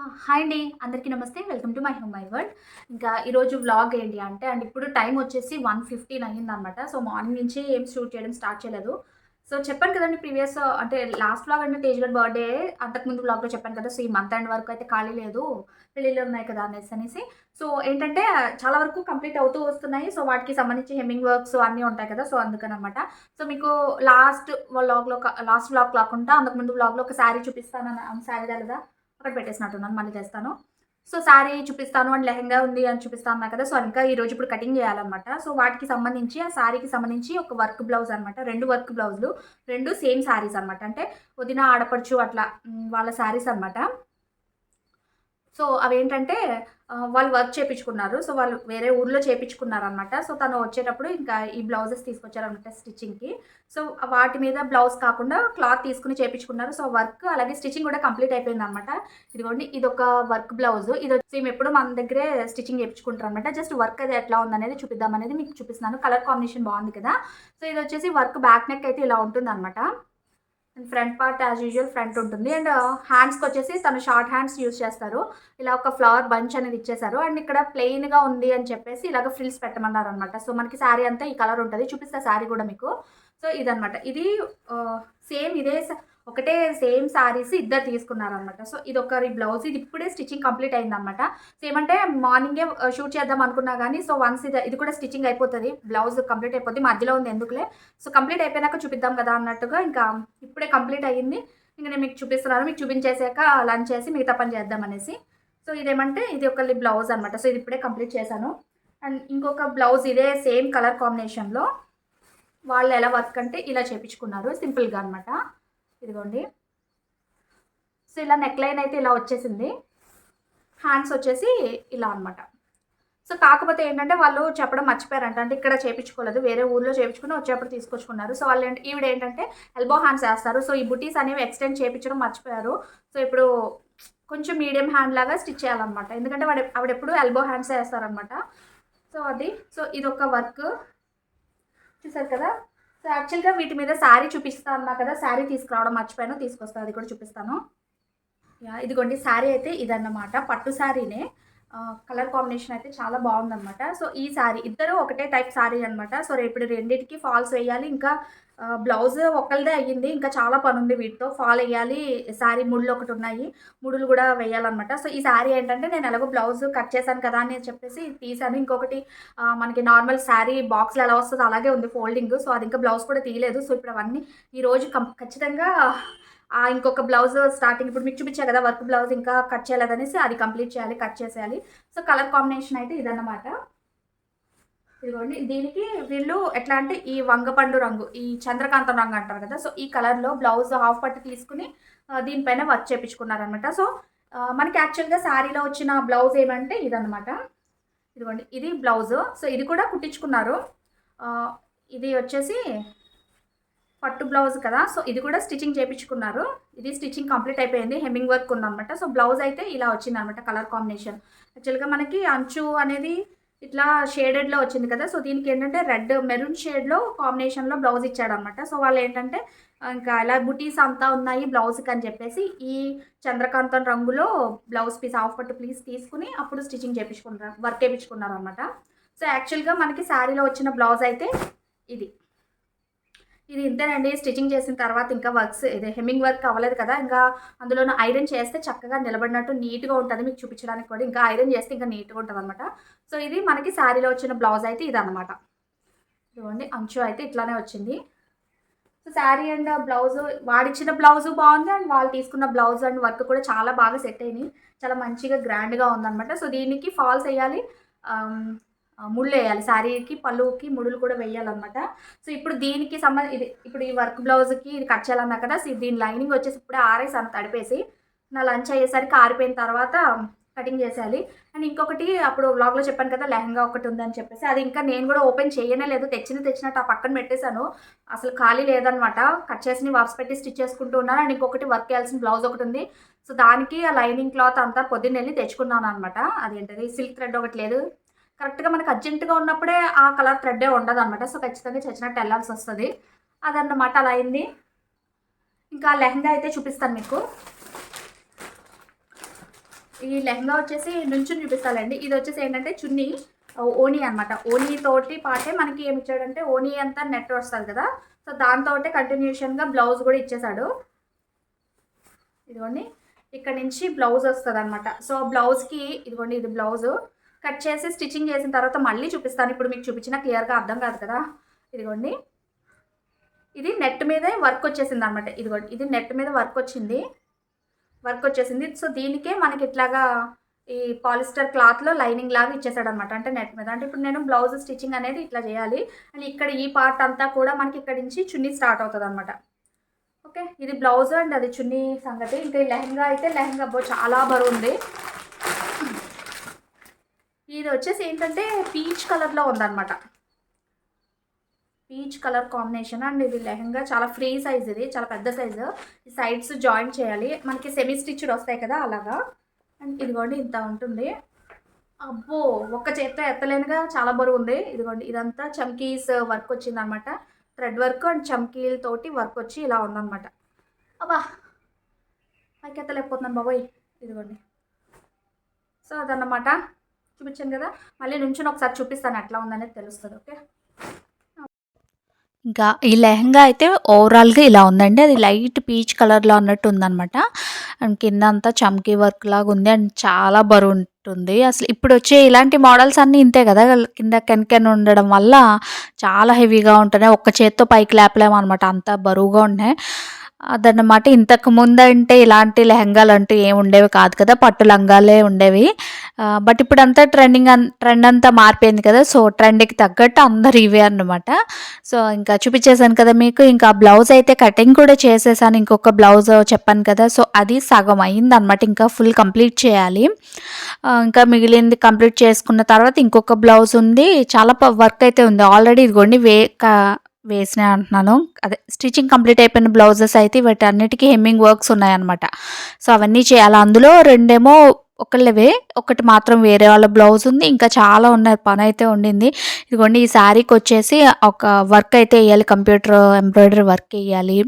Hi అండి. అందరికీ నమస్తే. Welcome to my home my world. ఇంకా ఈరోజు వ్లాగ్ ఏంటి అంటే ఇప్పుడు టైం వచ్చేసి 1:15 అయిందనమాట. సో, మార్నింగ్ నుంచి ఏం షూట్ చేయడం స్టార్ట్ చేయలేదు. సో, చెప్పాను కదండీ ప్రీవియస్ అంటే లాస్ట్ వ్లాగ్ అంటే తేజ్ గారి బర్త్‌డే అంతకుముందు వ్లాగ్‌లో చెప్పాను కదా! సో, ఈ మంత్ ఎండ్ వరకు అయితే ఖాళీ లేదు. పెళ్ళిళ్ళు ఉన్నాయి కదా! అనేసి. సో, ఏంటంటే చాలా వరకు కంప్లీట్ అవుతూ వస్తున్నాయి. సో, వాటికి సంబంధించి హెమ్మింగ్ వర్క్స్ అన్నీ ఉంటాయి కదా! సో, అందుకననమాట. సో, మీకు లాస్ట్ వ్లాగ్ కాకుండా అంతకుముందు వ్లాగ్‌లో ఒక శారీ శారీ తెలదా? అక్కడ పెట్టేసినట్టున్నాను. మళ్ళీ తెస్తాను. సో, శారీ చూపిస్తాను అండ్ లెహెంగా ఉంది అని చూపిస్తా అన్నా కదా! సో, ఇంకా ఈరోజు ఇప్పుడు కటింగ్ చేయాలనమాట. సో, వాటికి సంబంధించి ఆ శారీకి సంబంధించి ఒక వర్క్ బ్లౌజ్ అనమాట. 2 వర్క్ బ్లౌజులు. 2 సేమ్ శారీస్ అనమాట. అంటే వదిన, ఆడపడుచు అట్లా వాళ్ళ శారీస్ అనమాట. సో, అవేంటంటే వాళ్ళు వర్క్ చేపించుకున్నారు. సో, వాళ్ళు వేరే ఊర్లో చేపించుకున్నారనమాట. సో, తను వచ్చేటప్పుడు ఇంకా ఈ బ్లౌజెస్ తీసుకొచ్చారనమాట స్టిచ్చింగ్‌కి. సో, వాటి మీద బ్లౌజ్ కాకుండా క్లాత్ తీసుకొని చేపించుకున్నారు. సో, వర్క్ అలాగే స్టిచ్చింగ్ కూడా కంప్లీట్ అయిపోయిందనమాట. ఇదిగోండి ఇదొక వర్క్ బ్లౌజు. ఇదొచ్చి ఎప్పుడు మన దగ్గరే స్టిచ్చింగ్ చేపించుకుంటారనమాట. జస్ట్ వర్క్ అది ఎట్లా ఉందనేది చూపిద్దామనేది మీకు చూపిస్తున్నాను. కలర్ కాంబినేషన్ బాగుంది కదా! సో, ఇదొచ్చేసి వర్క్ బ్యాక్ నెక్ అయితే ఇలా ఉంటుందనమాట. And front part as usual front ఉంటుంది. అండ్ హ్యాండ్స్‌కొచ్చేసి తను షార్ట్ హ్యాండ్స్ యూజ్ చేస్తారు. ఇలా ఒక ఫ్లవర్ బంచ్ అనేది ఇచ్చేసారు. అండ్ ఇక్కడ ప్లెయిన్‌గా ఉంది అని చెప్పేసి ఇలాగ ఫ్రిల్స్ పెట్టమన్నారనమాట. సో, మనకి శారీ అంతా ఈ కలర్ ఉంటది. చూపిస్తా శారీ కూడా మీకు. సో, ఇదనమాట. ఇది సేమ్ ఇదే ఒకటే సేమ్ శారీస్ ఇద్దరు తీసుకున్నారనమాట. So, ఇదొకరి blouse. ఇది ఇప్పుడే స్టిచ్చింగ్ కంప్లీట్ అయిందనమాట. సో, ఏమంటే మార్నింగే షూట్ చేద్దాం అనుకున్నా గానీ, సో, వన్స్ ఇది కూడా స్టిచ్చింగ్ అయిపోతది. బ్లౌజ్ కంప్లీట్ అయిపోద్ది. మధ్యలో ఉంది ఎందుకులే. సో, కంప్లీట్ అయిపోయినాక చూపిద్దాం కదా అన్నట్టుగా ఇంకా ఇప్పుడే కంప్లీట్ అయ్యింది. ఇంక నేను మీకు చూపిస్తున్నాను. మీకు చూపించేసాక లంచ్ చేసి మిగతా పని చేద్దామనేసి. సో, ఇదేమంటే ఇది ఒకళ్ళి బ్లౌజ్ అనమాట. సో, ఇది ఇప్పుడే కంప్లీట్ చేశాను. అండ్ ఇంకొక బ్లౌజ్ ఇదే సేమ్ కలర్ కాంబినేషన్‌లో వాళ్ళు ఎలా వర్క్ అంటే ఇలా చేపించుకున్నారు సింపుల్‌గా అనమాట. ఇదిగోండి. సో, ఇలా నెక్ లైన్ అయితే ఇలా వచ్చేసింది. హ్యాండ్స్ వచ్చేసి ఇలా అనమాట. సో, కాకపోతే ఏంటంటే వాళ్ళు చెప్పడం మర్చిపోయారంట. అంటే ఇక్కడ చేపించుకోలేదు. వేరే ఊర్లో చేపించుకొని వచ్చేప్పుడు తీసుకొచ్చుకున్నారు. సో, ఈవిడేంటంటే ఎల్బో హ్యాండ్స్ ఏస్తారు. సో, ఈ బుటీస్ అనేవి ఎక్స్‌టెండ్ చేపించడం మర్చిపోయారు. సో, ఇప్పుడు కొంచెం మీడియం హ్యాండ్ లాగా స్టిచ్ చేయాలనమాట. ఎందుకంటే ఆవిడెప్పుడు ఎల్బో హ్యాండ్సే ఏస్తారనమాట. సో, అది. సో, ఇదొక వర్క్. చూసారు కదా! సో, యాక్చువల్‌గా వీటి మీద శారీ చూపిస్తా అన్నా కదా! శారీ తీసుకురావడం మర్చిపోయాను. తీసుకొస్తా అది కూడా చూపిస్తాను. యాహ్! ఇదిగోండి శారీ అయితే ఇదన్నమాట. పట్టు శారీనే. కలర్ కాంబినేషన్ అయితే చాలా బాగుందనమాట. సో, ఈ శారీ ఇద్దరు ఒకటే టైప్ శారీ అనమాట. సో, ఇప్పుడు రెండిటికి ఫాల్స్ వేయాలి. ఇంకా బ్లౌజ్ ఒకళ్ళదే అయ్యింది. ఇంకా చాలా పనుంది వీటితో. ఫాల్ ఎయ్యాలి. శారీ ముళ్ళు ఒకటున్నాయి. ముడులు కూడా వేయాలనమాట. సో, ఈ శారీ ఏంటంటే నేను ఎలాగో బ్లౌజ్ కట్ చేశాను కదా అని చెప్పేసి తీశాను. ఇంకొకటి మనకి నార్మల్ శారీ బాక్స్‌లో ఎలా వస్తదో అలాగే ఉంది ఫోల్డింగ్. సో, అది ఇంకా బ్లౌజ్ కూడా తీయలేదు. సో, ఇప్పుడు అవన్నీ ఈరోజు ఖచ్చితంగా ఇంకొక బ్లౌజ్ స్టార్టింగ్ ఇప్పుడు మీకు చూపించా కదా! వర్క్ బ్లౌజ్ ఇంకా కట్ చేయలేదనేసి అది కంప్లీట్ చేయాలి. కట్ చేసేయాలి. సో, కలర్ కాంబినేషన్ అయితే ఇదన్నమాట. ఇదిగోండి. దీనికి వీళ్ళు ఎట్లా అంటే ఈ వంగపండు రంగు, ఈ చంద్రకాంతం రంగు అంటారు కదా! సో, ఈ కలర్‌లో బ్లౌజ్ హాఫ్ పట్టు తీసుకొని దీనిపైన వర్క్ చేపించుకున్నారనమాట. సో, మనకి యాక్చువల్‌గా శారీలో వచ్చిన బ్లౌజ్ ఏమంటే ఇదన్నమాట. ఇదిగోండి. ఇది బ్లౌజు. సో, ఇది కూడా కుట్టించుకున్నారు. ఇది వచ్చేసి పట్టు బ్లౌజ్ కదా! సో, ఇది కూడా స్టిచ్చింగ్ చేపించుకున్నారు. ఇది స్టిచ్చింగ్ కంప్లీట్ అయిపోయింది. హెమ్మింగ్ వర్క్ ఉందనమాట. సో, బ్లౌజ్ అయితే ఇలా వచ్చిందనమాట కలర్ కాంబినేషన్. యాక్చువల్‌గా మనకి అంచు అనేది ఇట్లా షేడెడ్‌లో వచ్చింది కదా! సో, దీనికేంటంటే రెడ్ మెరూన్ షేడ్‌లో కాంబినేషన్‌లో బ్లౌజ్ ఇచ్చాడనమాట. సో, వాళ్ళేంటంటే ఇంకా ఇలా బుటీస్ అంతా ఉన్నాయి బ్లౌజ్‌కని చెప్పేసి ఈ చంద్రకాంతం రంగులో బ్లౌజ్ పీస్ హాఫ్ పట్టు పీస్ తీసుకొని అప్పుడు స్టిచ్చింగ్ చేపించుకున్నారు. వర్క్ ఏపించుకున్నారనమాట. సో, యాక్చువల్‌గా మనకి శారీలో వచ్చిన బ్లౌజ్ అయితే ఇది. ఇది ఇంతేనండి. స్టిచ్చింగ్ చేసిన తర్వాత ఇంకా హెమ్మింగ్ వర్క్ అవ్వలేదు కదా! ఇంకా అందులోను ఐరన్ చేస్తే చక్కగా నిలబడినట్టు నీట్‌గా ఉంటది. మీకు చూపించడానికి కూడా ఇంకా ఐరన్ చేస్తే ఇంకా నీట్‌గా ఉంటదనమాట. సో, ఇది మనకి శారీలో వచ్చిన బ్లౌజ్ అయితే ఇదనమాట. ఇదిగోండి అంచు అయితే ఇట్లానే వచ్చింది. సో, శారీ అండ్ బ్లౌజు వాడిచ్చిన బ్లౌజు బాగుంది. అండ్ వాళ్ళు తీసుకున్న బ్లౌజ్ అండ్ వర్క్ కూడా చాలా బాగా సెట్ అయినాయి. చాలా మంచిగా గ్రాండ్‌గా ఉందనమాట. సో, దీనికి ఫాల్స్ ఎయ్యాలి. ఆహ్, ముళ్ళేయాలి. శారీకి పళ్ళుకి ముడులు కూడా వేయాలనమాట. సో, ఇప్పుడు దీనికి ఇప్పుడు ఈ వర్క్ బ్లౌజ్‌కి ఇది కట్ చేయాలన్నా కదా! సో, దీని లైనింగ్ వచ్చేసి ఇప్పుడే ఆరేసాను తడిపేసి. నా లంచ్ అయ్యేసరికి ఆరిపోయిన తర్వాత కటింగ్ చేసేయాలి. అండ్ ఇంకొకటి అప్పుడు వ్లాగ్‌లో చెప్పాను కదా! లెహెంగా ఒకటి ఉందని చెప్పేసి. అది ఇంకా నేను కూడా ఓపెన్ చేయనే లేదు. తెచ్చినట్టు ఆ పక్కన పెట్టేసాను. అసలు ఖాళీ లేదనమాట. కట్ చేసినవి వరుస పెట్టి స్టిచ్ చేసుకుంటూ ఉన్నాను. అండ్ ఇంకొకటి వర్క్ చేయాల్సిన బ్లౌజ్ ఒకటి ఉంది. సో, దానికి ఆ లైనింగ్ క్లాత్ అంతా పొద్దున్నెళ్ళి తెచ్చుకున్నాననమాట. అదేంటది సిల్క్ థ్రెడ్ ఒకటి లేదు. కరెక్ట్‌గా మనకు అర్జెంట్‌గా ఉన్నప్పుడే ఆ కలర్ థ్రెడ్డే ఉండదనమాట. సో, ఖచ్చితంగా చచ్చినట్టు ఎళ్ళాల్సొస్తది. అదన్నమాట అలా అయింది. ఇంకా లెహెంగా అయితే చూపిస్తాను మీకు. ఈ లెహంగా వచ్చేసి నుంచుని చూపిస్తానండి. ఇది వచ్చేసి ఏంటంటే చున్నీ ఓనీ అనమాట. ఓనీ తోటి పాటే మనకి ఏమి ఇచ్చాడంటే ఓనీ అంతా నెట్ వస్తుంది కదా, సో దాంతో కంటిన్యూషన్గా బ్లౌజ్ కూడా ఇచ్చేసాడు. ఇదిగోండి ఇక్కడ నుంచి బ్లౌజ్ వస్తుంది అనమాట. సో బ్లౌజ్కి ఇదిగోండి ఇది బ్లౌజు కట్ చేసి స్టిచ్చింగ్ చేసిన తర్వాత మళ్ళీ చూపిస్తాను. ఇప్పుడు మీకు చూపించిన క్లియర్గా అర్థం కాదు కదా. ఇదిగోండి ఇది నెట్ మీదే వర్క్ వచ్చేసింది అనమాట. ఇదిగోండి ఇది నెట్ మీద వర్క్ వచ్చేసింది. సో దీనికే మనకి ఇట్లాగా ఈ పాలిస్టర్ క్లాత్లో లైనింగ్ లాగా ఇచ్చేసాడు అనమాట, అంటే నెట్ మీద. అంటే ఇప్పుడు నేను బ్లౌజ్ స్టిచ్చింగ్ అనేది ఇట్లా చేయాలి. అండ్ ఇక్కడ ఈ పార్ట్ అంతా కూడా మనకి ఇక్కడ నుంచి చున్నీ స్టార్ట్ అవుతుంది అనమాట. ఓకే, ఇది బ్లౌజ్ అండ్ అది చున్నీ సంగతి. ఇంకా ఈ లెహంగా అయితే లెహంగా చాలా బరువు ఉంది. ఇది వచ్చేసి ఏంటంటే పీచ్ కలర్లో ఉందన్నమాట, పీచ్ కలర్ కాంబినేషన్. అండ్ ఇది లెహంగా చాలా ఫ్రీ సైజ్, ఇది చాలా పెద్ద సైజు. ఈ సైడ్స్ జాయిన్ చేయాలి, మనకి సెమీ స్టిచ్డ్ వస్తాయి కదా అలాగా. అండ్ ఇదిగోండి ఇంత ఉంటుంది. అబ్బో ఒక్క చేత్తో ఎత్తలేనుగా, చాలా బరువు ఉంది. ఇదిగోండి ఇదంతా చమ్కీస్ వర్క్ వచ్చింది అనమాట, థ్రెడ్ వర్క్ అండ్ చమ్కీలతోటి వర్క్ వచ్చి ఇలా ఉందన్నమాట. అబ్బా పైకి ఎత్తలేకపోతున్నాను బాబోయ్. ఇదిగోండి సో అదన్నమాట, చూపించాను కదా. మళ్ళీ నుంచుని ఒకసారి చూపిస్తాను ఎట్లా ఉందనేది తెలుస్తుంది. ఓకే, ఇంకా ఈ లెహంగా అయితే ఓవరాల్గా ఇలా ఉందండి. అది లైట్ పీచ్ కలర్లో అన్నట్టు ఉందన్నమాట. అండ్ కింద అంతా చమ్కీ వర్క్ లాగా ఉంది అండ్ చాలా బరువు ఉంటుంది. అసలు ఇప్పుడు వచ్చే ఇలాంటి మోడల్స్ అన్నీ ఇంతే కదా, కింద కెన్ ఉండడం వల్ల చాలా హెవీగా ఉంటున్నాయి. ఒక్క చేత్తో పైకి లేపలేము అనమాట, అంత బరువుగా ఉన్నాయి. అదన్నమాట. ఇంతకు ముందు అంటే ఇలాంటి లెహంగాలు అంటూ ఏమి ఉండేవి కాదు కదా, పట్టు లంగాలే ఉండేవి. బట్ ఇప్పుడు అంతా ట్రెండ్ అంతా మారిపోయింది కదా, సో ట్రెండ్కి తగ్గట్టు అందరు ఇవే అన్నమాట. సో ఇంకా చూపించేసాను కదా మీకు. ఇంకా బ్లౌజ్ అయితే కటింగ్ కూడా చేసేసాను. ఇంకొక బ్లౌజ్ చెప్పాను కదా, సో అది సగం అయింది అనమాట, ఇంకా ఫుల్ కంప్లీట్ చేయాలి. ఇంకా మిగిలింది కంప్లీట్ చేసుకున్న తర్వాత ఇంకొక బ్లౌజ్ ఉంది, చాలా వర్క్ అయితే ఉంది ఆల్రెడీ. ఇదిగోండి వేసిన అంటున్నాను, అదే స్టిచ్చింగ్ కంప్లీట్ అయిపోయిన బ్లౌజెస్ అయితే వీటన్నిటికీ హెమ్మింగ్ వర్క్స్ ఉన్నాయన్నమాట. సో అవన్నీ చేయాలి. అందులో రెండేమో ఒకళ్ళవే, ఒకటి మాత్రం వేరే వాళ్ళ బ్లౌజ్ ఉంది. ఇంకా చాలా ఉన్నాయి, పని అయితే ఉండింది. ఇదిగోండి ఈ శారీకి వచ్చేసి ఒక వర్క్ అయితే వేయాలి, కంప్యూటర్ ఎంబ్రాయిడరీ వర్క్ వేయాలి.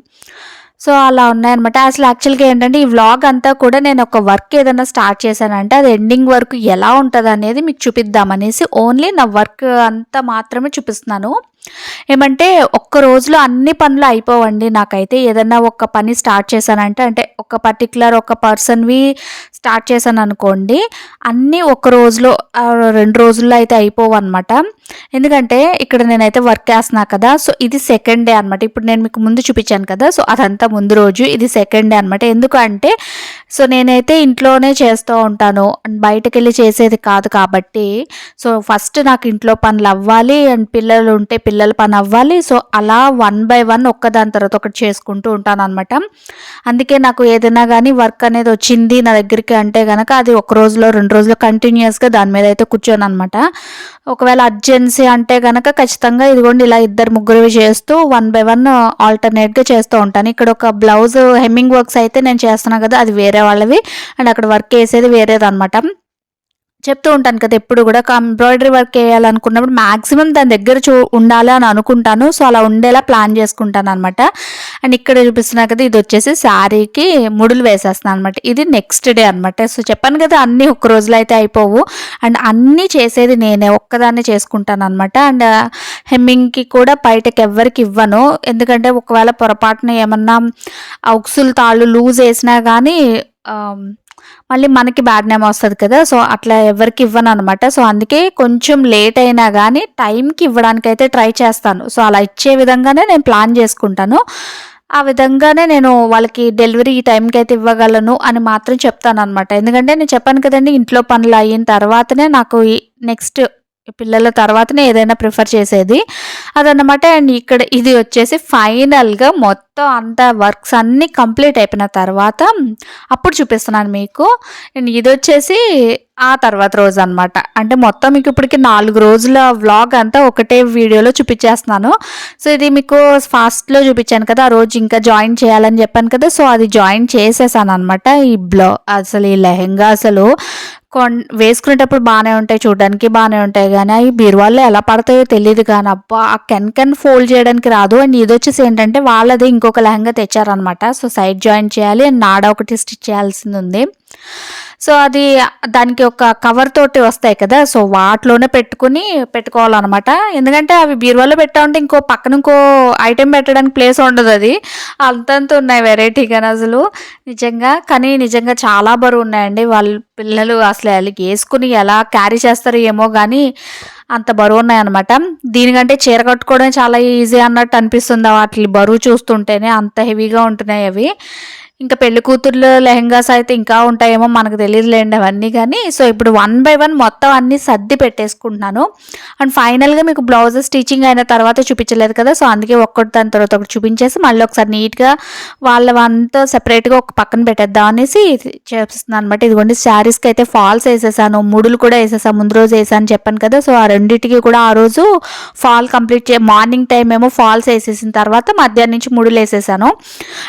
సో అలా ఉన్నాయన్నమాట. అసలు యాక్చువల్గా ఏంటంటే ఈ వ్లాగ్ అంతా కూడా నేను ఒక వర్క్ ఏదైనా స్టార్ట్ చేశానంటే అది ఎండింగ్ వరకు ఎలా ఉంటుంది అనేది మీకు చూపిద్దామనేసి ఓన్లీ నా వర్క్ అంతా మాత్రమే చూపిస్తున్నాను. ఏమంటే ఒక్క రోజులో అన్ని పనులు అయిపోవండి. నాకైతే ఏదన్నా ఒక పని స్టార్ట్ చేశానంటే, అంటే ఒక పర్టికులర్ ఒక పర్సన్వి స్టార్ట్ చేశాను అనుకోండి, అన్నీ ఒక రోజులో 2 రోజుల్లో అయితే అయిపోవు అనమాట. ఎందుకంటే ఇక్కడ నేనైతే వర్క్ వేస్తున్నా కదా, సో ఇది సెకండ్ డే అనమాట. ఇప్పుడు నేను మీకు ముందు చూపించాను కదా, సో అదంతా ముందు రోజు, ఇది సెకండ్ డే అనమాట. ఎందుకంటే సో నేనైతే ఇంట్లోనే చేస్తూ ఉంటాను, బయటకు వెళ్ళి చేసేది కాదు కాబట్టి, సో ఫస్ట్ నాకు ఇంట్లో పనులు అవ్వాలి అండ్ పిల్లలు ఉంటే పిల్లల పని అవ్వాలి. సో అలా 1 by 1 ఒక్కదాని తర్వాత ఒకటి చేసుకుంటూ ఉంటాను అనమాట. అందుకే నాకు ఏదైనా కానీ వర్క్ అనేది వచ్చింది నా దగ్గరికి అంటే కనుక అది ఒక రోజులో 2 రోజులు కంటిన్యూస్గా దాని మీద అయితే కూర్చోను అనమాట. ఒకవేళ అర్జెన్సీ అంటే కనుక ఖచ్చితంగా ఇదిగోండి ఇలా 2-3 చేస్తూ 1 by 1 ఆల్టర్నేట్గా చేస్తూ ఉంటాను. ఇక్కడ ఒక బ్లౌజ్ హెమ్మింగ్ వర్క్స్ అయితే నేను చేస్తున్నాను కదా, అది వేరే వాళ్ళవి అండ్ అక్కడ వర్క్ వేసేది వేరేది అనమాట. చెప్తూ ఉంటాను కదా, ఎప్పుడు కూడా ఎంబ్రాయిడరీ వర్క్ వేయాలనుకున్నప్పుడు మ్యాక్సిమం దాని దగ్గర ఉండాలి అని అనుకుంటాను. సో అలా ఉండేలా ప్లాన్ చేసుకుంటాను అనమాట. అండ్ ఇక్కడ చూపిస్తున్నా కదా, ఇది వచ్చేసి శారీకి ముడులు వేసేస్తున్నాను అనమాట. ఇది నెక్స్ట్ డే అనమాట. సో చెప్పాను కదా అన్నీ ఒక్క రోజులో అయితే అయిపోవు అండ్ అన్నీ చేసేది నేనే ఒక్కదాన్ని చేసుకుంటాను అనమాట. అండ్ హెమ్మింగ్కి కూడా బయటకి ఎవ్వరికి ఇవ్వను, ఎందుకంటే ఒకవేళ పొరపాటున ఏమన్నా ఉక్సులు తాళ్ళు లూజ్ వేసినా కానీ మళ్ళీ మనకి బ్యాడ్ నేమ్ వస్తుంది కదా, సో అట్లా ఎవరికి ఇవ్వను అనమాట. సో అందుకే కొంచెం లేట్ అయినా కానీ టైంకి ఇవ్వడానికైతే ట్రై చేస్తాను. సో అలా ఇచ్చే విధంగానే నేను ప్లాన్ చేసుకుంటాను. ఆ విధంగానే నేను వాళ్ళకి డెలివరీ ఈ టైంకి అయితే ఇవ్వగలను అని మాత్రం చెప్తాను అనమాట. ఎందుకంటే నేను చెప్పాను కదండి, ఇంట్లో పనులు అయిన తర్వాతనే నాకు నెక్స్ట్ పిల్లల తర్వాతనే ఏదైనా ప్రిఫర్ చేసేది అదన్నమాట. అండ్ ఇక్కడ ఇది వచ్చేసి ఫైనల్గా మొత్తం అంతా వర్క్స్ అన్నీ కంప్లీట్ అయిపోయిన తర్వాత అప్పుడు చూపిస్తున్నాను మీకు. అండ్ ఇది వచ్చేసి ఆ తర్వాత రోజు అనమాట. అంటే మొత్తం మీకు ఇప్పటికి 4 రోజుల వ్లాగ్ అంతా ఒకటే వీడియోలో చూపించేస్తున్నాను. సో ఇది మీకు ఫాస్ట్లో చూపించాను కదా, ఆ రోజు ఇంకా జాయిన్ చేయాలని చెప్పాను కదా, సో అది జాయిన్ చేసేసాను అనమాట. అసలు ఈ లెహెంగా అసలు వేసుకునేటప్పుడు బాగానే ఉంటాయి, చూడడానికి బాగానే ఉంటాయి, కానీ అవి బీరువాల్లో ఎలా పడతాయో తెలియదు. కానీ అబ్బా ఆ కెన్ ఫోల్డ్ చేయడానికి రాదు. అండ్ ఇది వచ్చేసి ఏంటంటే వాళ్ళది ఇంకొక లెహంగా తెచ్చారనమాట. సో సైడ్ జాయిన్ చేయాలి అండ్ నాడ ఒకటి స్టిచ్ చేయాల్సింది ఉంది. సో అది దానికి ఒక కవర్ తోటి వస్తాయి కదా! సో వాటిలోనే పెట్టుకోవాలనమాట. ఎందుకంటే అవి బీరువాలో పెట్టామంటే ఇంకో ఐటెమ్ పెట్టడానికి ప్లేస్ ఉండదది. అంతంత ఉన్నాయి వెరైటీగానసలు నిజంగా. కానీ నిజంగా చాలా బరువున్నాయండి. వాళ్ళ పిల్లలు అసలు ఆళ్ళకేసుకొని ఎలా క్యారీ చేస్తారో ఏమో గానీ అంత బరువున్నాయనమాట. దీనికంటే చీర కట్టుకోవడమే చాలా ఈజీ అన్నట్టు అనిపిస్తుంది వాటిలి బరువు చూస్తుంటేనే. అంత హెవీగా ఉంటున్నాయి అవి. ఇంకా పెళ్లి కూతుర్లు లెహెంగాస్ అయితే ఇంకా ఉంటాయేమో మనకు తెలీదులేండి అవన్నీ కానీ. సో ఇప్పుడు 1 బై 1 మొత్తం అన్నీ సర్ది పెట్టేసుకుంటున్నాను. అండ్ ఫైనల్‌గా మీకు బ్లౌజ్ స్టిచ్చింగ్ అయిన తర్వాత చూపించలేదు కదా! సో అందుకే ఒక్కటి దాని తర్వాత ఒకటి చూపించేసి మళ్ళీ ఒకసారి నీట్‌గా వాళ్ళవంతా సెపరేట్‌గా ఒక పక్కన పెట్టేద్దాం అనేసి చేస్తున్నాను అనమాట. ఇదిగోండి శారీస్‌కి అయితే ఫాల్స్ ఏసేసాను. ముడులు కూడా ఏసేసా. ముందు రోజు ఏసాను చెప్పాను కదా! సో ఆ రెండిటికి కూడా ఆ రోజు ఫాల్ మార్నింగ్ టైమ్ ఏమో ఫాల్స్ ఏసేసిన తర్వాత మధ్యాహ్నం నుంచి ముడులేసేసాను.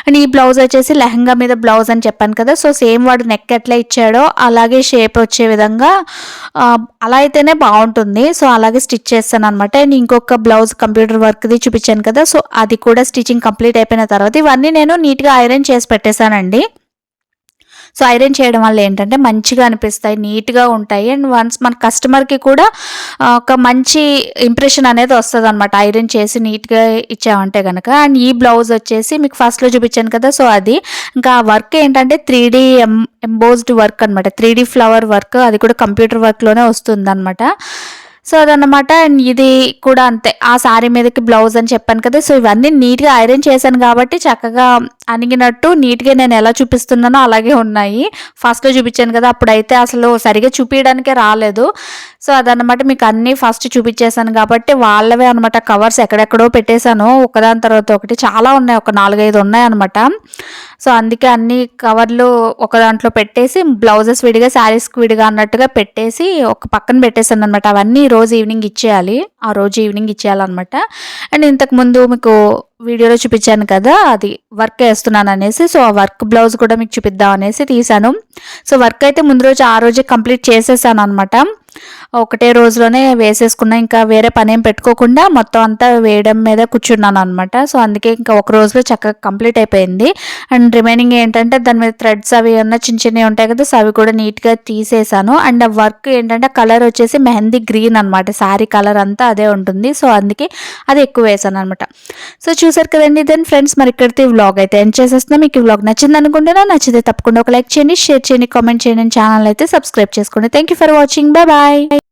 అండ్ ఈ బ్లౌజ్ వచ్చేసి లెహంగా మీద బ్లౌజ్ అని చెప్పాను కదా! సో సేమ్ వాడు నెక్ ఎట్లా ఇచ్చాడో అలాగే షేప్ వచ్చే విధంగా అలా అయితేనే బావుంటుంది. సో అలాగే స్టిచ్ చేస్తాననమాట. అండ్ ఇంకొక బ్లౌజ్ కంప్యూటర్ వర్క్‌ది చూపించాను కదా! సో అది కూడా స్టిచ్చింగ్ కంప్లీట్ అయిపోయిన తర్వాత ఇవన్నీ నేను నీట్‌గా ఐరన్ చేసి పెట్టేశానండి. సో ఐరన్ చేయడం వల్ల ఏంటంటే మంచిగా అనిపిస్తాయి, నీట్‌గా ఉంటాయి. అండ్ వన్స్ మన కస్టమర్‌కి కూడా ఒక మంచి ఇంప్రెషన్ అనేది వస్తదనమాట ఐరన్ చేసి నీట్‌గా ఇచ్చామంటే గనక. అండ్ ఈ బ్లౌజ్ వచ్చేసి మీకు ఫస్ట్‌లో చూపించాను కదా! సో అది. ఇంకా ఆ వర్క్ ఏంటంటే 3D ఎంబోస్డ్ వర్క్ అనమాట. 3D ఫ్లవర్ వర్క్ అది కూడా కంప్యూటర్ వర్క్‌లోనే వస్తుందనమాట. సో అదనమాట. అండ్ ఇది కూడా అంతే. ఆ శారీ మీదకి బ్లౌజ్ అని చెప్పాను కదా! సో ఇవన్నీ నీట్‌గా ఐరన్ చేశాను కాబట్టి చక్కగా అణిగినట్టు నీట్‌గా నేను ఎలా చూపిస్తున్నానో అలాగే ఉన్నాయి. ఫస్ట్‌లో చూపించాను కదా! అప్పుడైతే అసలు సరిగ్గా చూపియడానికే రాలేదు. సో అదనమాట. మీకు అన్నీ ఫస్ట్ చూపించేసాను కాబట్టి వాళ్ళవే అనమాట కవర్స్ ఎక్కడెక్కడో పెట్టేశాను. ఒకదాని తర్వాత ఒకటి చాలా ఉన్నాయి. ఒక 4, 5 ఉన్నాయన్నమాట. సో అందుకే అన్ని కవర్లు ఒక దాంట్లో పెట్టేసి బ్లౌజెస్ విడిగా, శారీస్‌కి విడిగా అన్నట్టుగా పెట్టేసి ఒక పక్కన పెట్టేసాననమాట. అవన్నీ ఈరోజు ఈవినింగ్ ఇచ్చేయాలి. ఆ రోజు ఈవినింగ్ ఇచ్చేయాలన్నమాట. అండ్ ఇంతకుముందు మీకు వీడియోలో చూపించాను కదా! అది వర్క్ ఏస్తున్నాననేసి. సో ఆ వర్క్ బ్లౌజ్ కూడా మీకు చూపిద్దాం అనేసి తీశాను. సో వర్క్ అయితే ముందు రోజు ఆ రోజే కంప్లీట్ చేసేసాననమాట. ఒకటే రోజులోనే వేసేసుకున్నా. ఇంకా వేరే పనేం పెట్టుకోకుండా మొత్తం అంతా వేయడం మీద కూర్చున్నాననమాట. సో అందుకే ఇంకా ఒక రోజులో చక్కగా కంప్లీట్ అయిపోయింది. అండ్ రిమైనింగ్ ఏంటంటే దాని మీద థ్రెడ్స్ అవి ఏమన్నా చిన్నవి ఉంటాయి కదా! సో అవి కూడా నీట్‌గా తీసేసాను. అండ్ ఆ వర్క్ ఏంటంటే కలర్ వచ్చేసి మెహందీ గ్రీన్ అనమాట. శారీ కలర్ అంతా అదే ఉంటుంది. సో అందుకే అది ఎక్కువ వేసాననమాట. సో చూసారు కదండీ. దెన్ ఫ్రెండ్స్ మరి ఇక్కడితో ఈ వ్లాగ్ అయితే ఎండ్ చేసేస్తున్నా. మీకు ఈ వ్లాగ్ నచ్చిందనుకుంటున్నా. నచ్చితే తప్పకుండా ఒక లైక్ చేయండి, షేర్ చేయండి, కామెంట్ చేయండి. ఛానల్ అయితే సబ్స్క్రైబ్ చేసుకోండి. Thank you for watching. Bye bye.